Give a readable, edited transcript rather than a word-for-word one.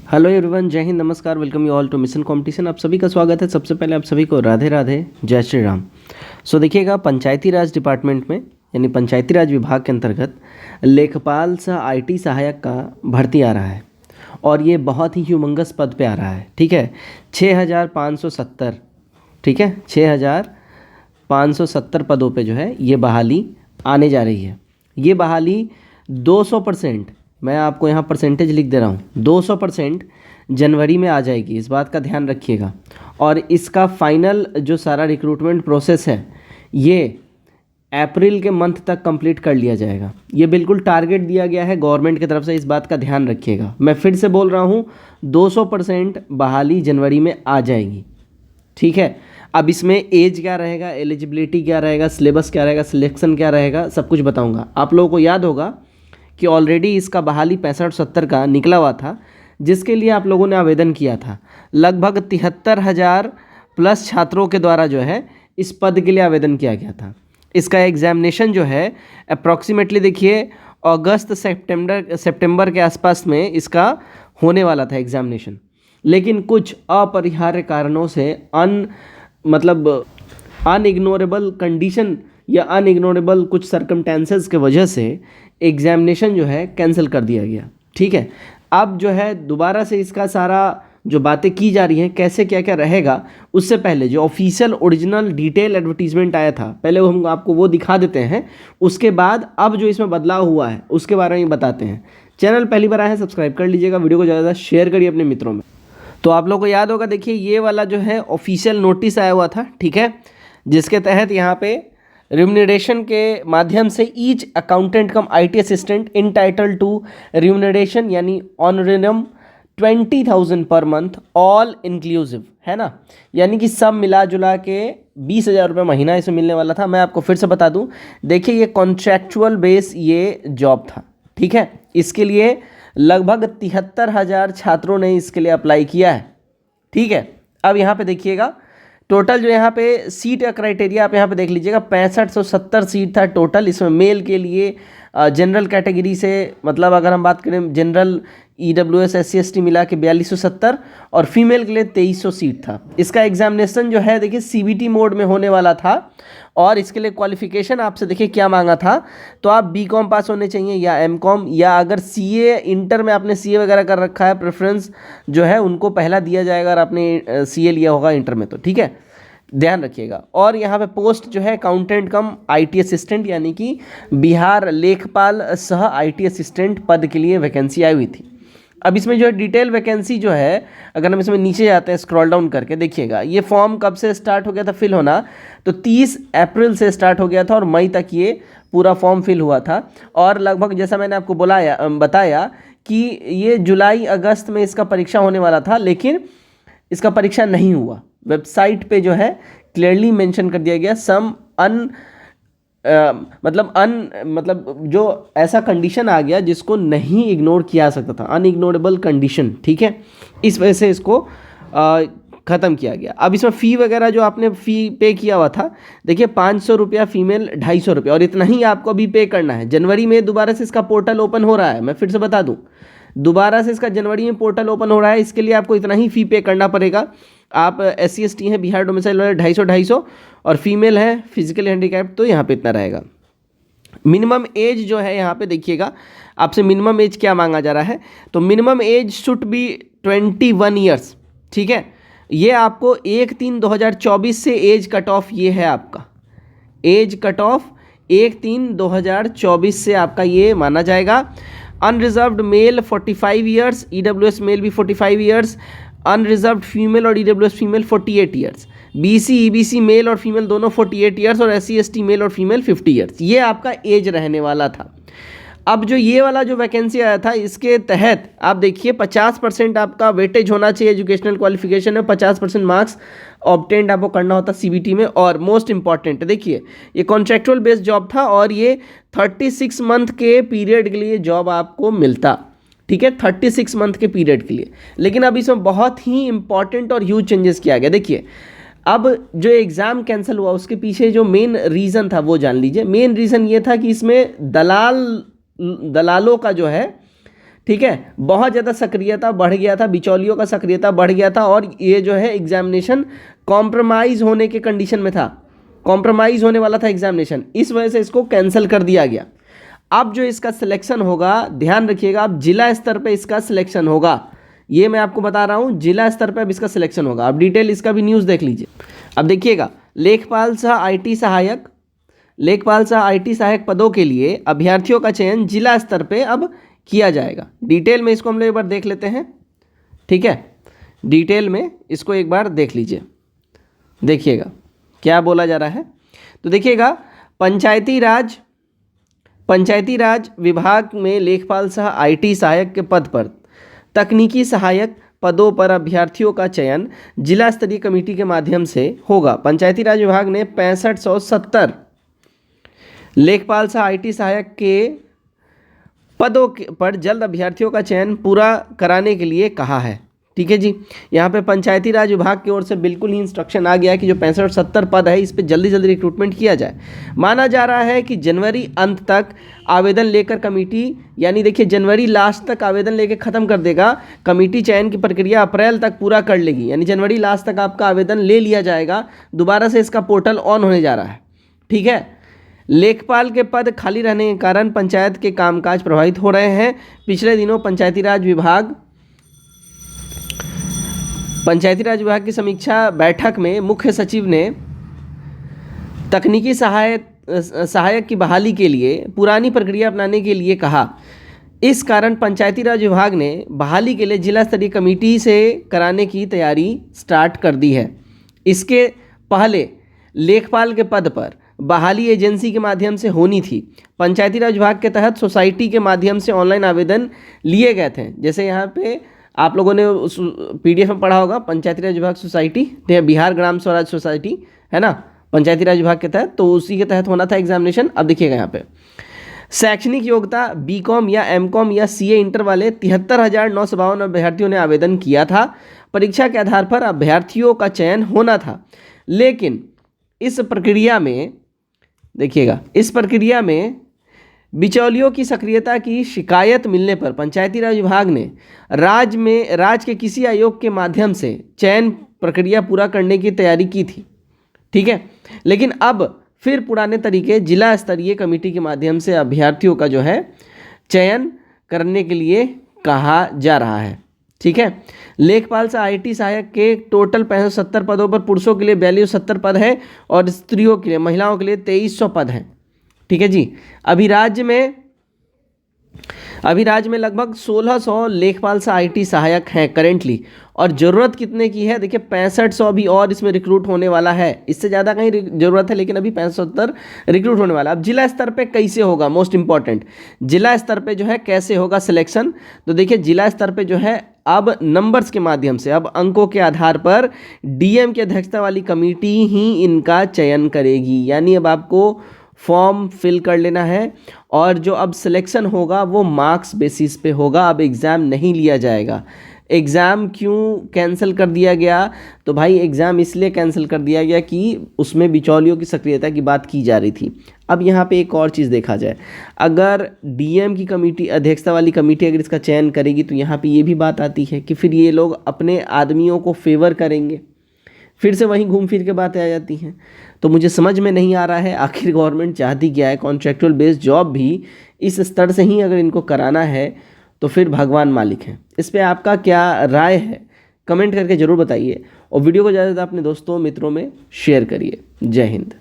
Hello everyone, Jai Hind, नमस्कार, welcome you all to mission competition. आप सभी का स्वागत है। सबसे पहले आप सभी को राधे राधे, जय श्री राम। देखिएगा, पंचायती राज डिपार्टमेंट में यानी पंचायती राज विभाग के अंतर्गत लेखपाल सह आईटी सहायक का भर्ती आ रहा है और ये बहुत ही ह्यूमंगस पद पे आ रहा है। ठीक है, 6570, ठीक है, 6570 पदों पे जो है ये बहाली आने जा रही है। ये बहाली 200%, मैं आपको यहाँ परसेंटेज लिख दे रहा हूँ, 200% जनवरी में आ जाएगी। इस बात का ध्यान रखिएगा। और इसका फाइनल जो सारा रिक्रूटमेंट प्रोसेस है ये अप्रैल के मंथ तक कंप्लीट कर लिया जाएगा। ये बिल्कुल टारगेट दिया गया है गवर्नमेंट की तरफ से, इस बात का ध्यान रखिएगा। मैं फिर से बोल रहा हूँ, 200% बहाली जनवरी में आ जाएगी। ठीक है, अब इसमें एज क्या रहेगा, एलिजिबिलिटी क्या रहेगा, सिलेबस क्या रहेगा, सिलेक्शन क्या रहेगा, सब कुछ बताऊँगा। आप लोगों को याद होगा कि ऑलरेडी इसका बहाली 65-70 का निकला हुआ था, जिसके लिए आप लोगों ने आवेदन किया था। लगभग 73,000 प्लस छात्रों के द्वारा जो है इस पद के लिए आवेदन किया गया था। इसका एग्जामिनेशन जो है अप्रॉक्सीमेटली देखिए अगस्त सितंबर के आसपास में इसका होने वाला था एग्जामिनेशन, लेकिन कुछ अपरिहार्य कारणों से अनइग्नोरेबल कंडीशन या अनइग्नोरेबल कुछ सर्कमटेंसेस के वजह से एग्जामिनेशन जो है कैंसिल कर दिया गया। ठीक है, अब जो है दोबारा से इसका सारा जो बातें की जा रही हैं, कैसे क्या क्या रहेगा, उससे पहले जो ऑफिशियल ओरिजिनल डिटेल एडवर्टीजमेंट आया था, पहले हम आपको वो दिखा देते हैं। उसके बाद अब जो इसमें बदलाव हुआ है उसके बारे में बताते हैं। चैनल पहली बार आए हैं, सब्सक्राइब कर लीजिएगा, वीडियो को ज़्यादा शेयर करिए अपने मित्रों में। तो आप लोग को याद होगा, देखिए ये वाला जो है ऑफिशियल नोटिस आया हुआ था, ठीक है, जिसके तहत यहाँ पे रिम्यूनरेशन के माध्यम से each accountant cum IT assistant entitle to remuneration यानी ऑनरेरियम 20,000 पर मंथ ऑल इंक्लूसिव, है ना, यानी कि सब मिला जुला के 20,000 रुपये महीना इसमें मिलने वाला था। मैं आपको फिर से बता दूं, देखिए ये कॉन्ट्रैक्चुअल बेस ये जॉब था। ठीक है, इसके लिए लगभग 73,000 छात्रों ने इसके लिए अप्लाई किया है। ठीक है, अब यहाँ पे देखिएगा टोटल जो यहाँ पे सीट का क्राइटेरिया आप यहाँ पे देख लीजिएगा, 6570 सीट था टोटल। इसमें मेल के लिए जनरल कैटेगरी से, मतलब अगर हम बात करें जनरल EWS SC ST मिला के 4270 और फीमेल के लिए 2300 सीट था। इसका एग्जामिनेशन जो है देखिए CBT मोड में होने वाला था और इसके लिए क्वालिफिकेशन आपसे देखिए क्या मांगा था, तो आप BCom पास होने चाहिए या MCom, या अगर CA इंटर में आपने CA वगैरह कर रखा है, प्रेफरेंस जो है उनको पहला दिया जाएगा अगर आपने CA लिया होगा इंटर में, तो ठीक है, ध्यान रखिएगा। और यहाँ पे पोस्ट जो है अकाउंटेंट कम IT असिस्टेंट यानी कि बिहार लेखपाल सह IT असिस्टेंट पद के लिए वैकेंसी आई हुई थी। अब इसमें जो है डिटेल वैकेंसी जो है, अगर हम इसमें नीचे जाते हैं स्क्रॉल डाउन करके देखिएगा, ये फॉर्म कब से स्टार्ट हो गया था फिल होना, तो 30 अप्रैल से स्टार्ट हो गया था और मई तक ये पूरा फॉर्म फिल हुआ था। और लगभग जैसा मैंने आपको बताया कि ये जुलाई अगस्त में इसका परीक्षा होने वाला था, लेकिन इसका परीक्षा नहीं हुआ। वेबसाइट पे जो है क्लियरली मेंशन कर दिया गया सम मतलब जो ऐसा कंडीशन आ गया जिसको नहीं इग्नोर किया जा सकता था, अनइग्नोरेबल कंडीशन। ठीक है, इस वजह से इसको ख़त्म किया गया। अब इसमें फ़ी वगैरह जो आपने फ़ी पे किया हुआ था, देखिए 500 रुपया फीमेल, 250 रुपया, और इतना ही आपको अभी पे करना है। जनवरी में दोबारा से इसका पोर्टल ओपन हो रहा है, मैं फिर से बता दूं, दोबारा से इसका जनवरी में पोर्टल ओपन हो रहा है। इसके लिए आपको इतना ही फ़ी पे करना पड़ेगा। आप SC ST हैं, बिहार डोमिसाइल वाले 250 और फीमेल है फिजिकली हैंडीकैप्ड, तो यहाँ पे इतना रहेगा। मिनिमम एज जो है यहाँ पे देखिएगा, आपसे मिनिमम एज क्या मांगा जा रहा है, तो minimum age should be 21 years. ठीक है, ये आपको 1/3/2024 से एज कट ऑफ ये है आपका एज कट ऑफ 1/3/2024 से आपका ये माना जाएगा। Unreserved male 45 years, EWS male भी 45 ईयर्स, अनरिजर्व्ड फीमेल और EWS female 48 years, BC EBC male और फीमेल दोनों 48 ईयर्स और SC ST मेल और फीमेल 50 ईयर्स। ये आपका एज रहने वाला था। अब जो ये वाला जो वैकेंसी आया था, इसके तहत आप देखिए 50% आपका वेटेज होना चाहिए, एजुकेशनल क्वालिफिकेशन है, 50% मार्क्स ऑब्टेंड आपको करना होता CBT में। और मोस्ट इंपॉर्टेंट देखिए, ये कॉन्ट्रैक्चुअल बेस्ड जॉब था और ये 36 मंथ के पीरियड के लिए जॉब आपको मिलता। ठीक है, 36 मंथ के पीरियड के लिए। लेकिन अब इसमें बहुत ही इंपॉर्टेंट और ह्यूज चेंजेस किया गया। देखिए, अब जो एग्ज़ाम कैंसिल हुआ उसके पीछे जो मेन रीज़न था वो जान लीजिए। मेन रीज़न ये था कि इसमें दलालों का जो है ठीक है, बहुत ज़्यादा सक्रियता बढ़ गया था, बिचौलियों का सक्रियता बढ़ गया था और ये जो है एग्जामिनेशन कॉम्प्रोमाइज़ होने के कंडीशन में था, कॉम्प्रोमाइज़ होने वाला था एग्जामिनेशन, इस वजह से इसको कैंसिल कर दिया गया। अब जो इसका सिलेक्शन होगा, ध्यान रखिएगा, अब जिला स्तर पे इसका सिलेक्शन होगा, ये मैं आपको बता रहा हूँ, जिला स्तर पे अब इसका सिलेक्शन होगा। अब डिटेल इसका भी न्यूज़ देख लीजिए। अब देखिएगा, लेखपाल सह आईटी सहायक, लेखपाल सह आईटी सहायक पदों के लिए अभ्यर्थियों का चयन जिला स्तर पे अब किया जाएगा। डिटेल में इसको हम लोग एक बार देख लेते हैं, ठीक है, डिटेल में इसको एक बार देख लीजिए। देखिएगा क्या बोला जा रहा है, तो देखिएगा, पंचायती राज विभाग में लेखपाल सह आईटी सहायक के पद पर तकनीकी सहायक पदों पर अभ्यर्थियों का चयन जिला स्तरीय कमेटी के माध्यम से होगा। पंचायती राज विभाग ने 6570 लेखपाल सह आईटी सहायक के पदों पर जल्द अभ्यर्थियों का चयन पूरा कराने के लिए कहा है। ठीक है जी, यहाँ पे पंचायती राज विभाग की ओर से बिल्कुल ही इंस्ट्रक्शन आ गया है कि जो 65-70 पद है इस पे जल्दी जल्दी रिक्रूटमेंट किया जाए। माना जा रहा है कि जनवरी अंत तक आवेदन लेकर कमेटी, यानी देखिए जनवरी लास्ट तक आवेदन लेकर ख़त्म कर देगा कमेटी, चयन की प्रक्रिया अप्रैल तक पूरा कर लेगी, यानी जनवरी लास्ट तक आपका आवेदन ले लिया जाएगा। दोबारा से इसका पोर्टल ऑन होने जा रहा है। ठीक है, लेखपाल के पद खाली रहने के कारण पंचायत के कामकाज प्रभावित हो रहे हैं। पिछले दिनों पंचायती राज विभाग की समीक्षा बैठक में मुख्य सचिव ने तकनीकी सहायक की बहाली के लिए पुरानी प्रक्रिया अपनाने के लिए कहा। इस कारण पंचायती राज विभाग ने बहाली के लिए जिला स्तरीय कमेटी से कराने की तैयारी स्टार्ट कर दी है। इसके पहले लेखपाल के पद पर बहाली एजेंसी के माध्यम से होनी थी। पंचायती राज विभाग के तहत सोसाइटी के माध्यम से ऑनलाइन आवेदन लिए गए थे। जैसे यहाँ पे आप लोगों ने उस PDF में पढ़ा होगा, पंचायती राज विभाग सोसाइटी, बिहार ग्राम स्वराज सोसाइटी है ना, पंचायती राज विभाग के तहत, तो उसी के तहत होना था एग्जामिनेशन। अब देखिएगा यहाँ पे शैक्षणिक योग्यता BCom या MCom या CA इंटर वाले 73,952 अभ्यर्थियों ने आवेदन किया था। परीक्षा के आधार पर अभ्यर्थियों का चयन होना था, लेकिन इस प्रक्रिया में देखिएगा, इस प्रक्रिया में बिचौलियों की सक्रियता की शिकायत मिलने पर पंचायती राज विभाग ने राज्य के किसी आयोग के माध्यम से चयन प्रक्रिया पूरा करने की तैयारी की थी। ठीक है, लेकिन अब फिर पुराने तरीके जिला स्तरीय कमेटी के माध्यम से अभ्यर्थियों का जो है चयन करने के लिए कहा जा रहा है। ठीक है, लेखपाल से आईटी सहायक के टोटल 6570 पदों पर पुरुषों के लिए 4270 पद है और स्त्रियों के लिए, महिलाओं के लिए 2300 पद हैं। ठीक है जी, अभी राज्य में लगभग 1600 लेखपाल से आईटी सहायक हैं करेंटली, और ज़रूरत कितने की है देखिए, 6500 भी और इसमें रिक्रूट होने वाला है। इससे ज़्यादा कहीं ज़रूरत है, लेकिन अभी 6570 रिक्रूट होने वाला। अब जिला स्तर पे कैसे होगा, मोस्ट इंपॉर्टेंट, जिला स्तर पे जो है कैसे होगा सिलेक्शन, तो देखिए जिला स्तर पे जो है अब नंबर्स के माध्यम से, अब अंकों के आधार पर DM की अध्यक्षता वाली कमेटी ही इनका चयन करेगी। यानी अब आपको फॉर्म फिल कर लेना है और जो अब सिलेक्शन होगा वो मार्क्स बेसिस पे होगा। अब एग्ज़ाम नहीं लिया जाएगा। एग्ज़ाम क्यों कैंसिल कर दिया गया, तो भाई एग्ज़ाम इसलिए कैंसिल कर दिया गया कि उसमें बिचौलियों की सक्रियता की बात की जा रही थी। अब यहाँ पे एक और चीज़ देखा जाए, अगर DM की कमेटी, अध्यक्षता वाली कमेटी अगर इसका चयन करेगी तो यहाँ पे ये भी बात आती है कि फिर ये लोग अपने आदमियों को फेवर करेंगे, फिर से वहीं घूम फिर के बातें आ जाती हैं। तो मुझे समझ में नहीं आ रहा है आखिर गवर्नमेंट चाहती क्या है। कॉन्ट्रैक्चुअल बेस्ड जॉब भी इस स्तर से ही अगर इनको कराना है तो फिर भगवान मालिक हैं। इस पे आपका क्या राय है, कमेंट करके ज़रूर बताइए और वीडियो को ज़्यादा से ज़्यादा अपने दोस्तों मित्रों में शेयर करिए। जय हिंद।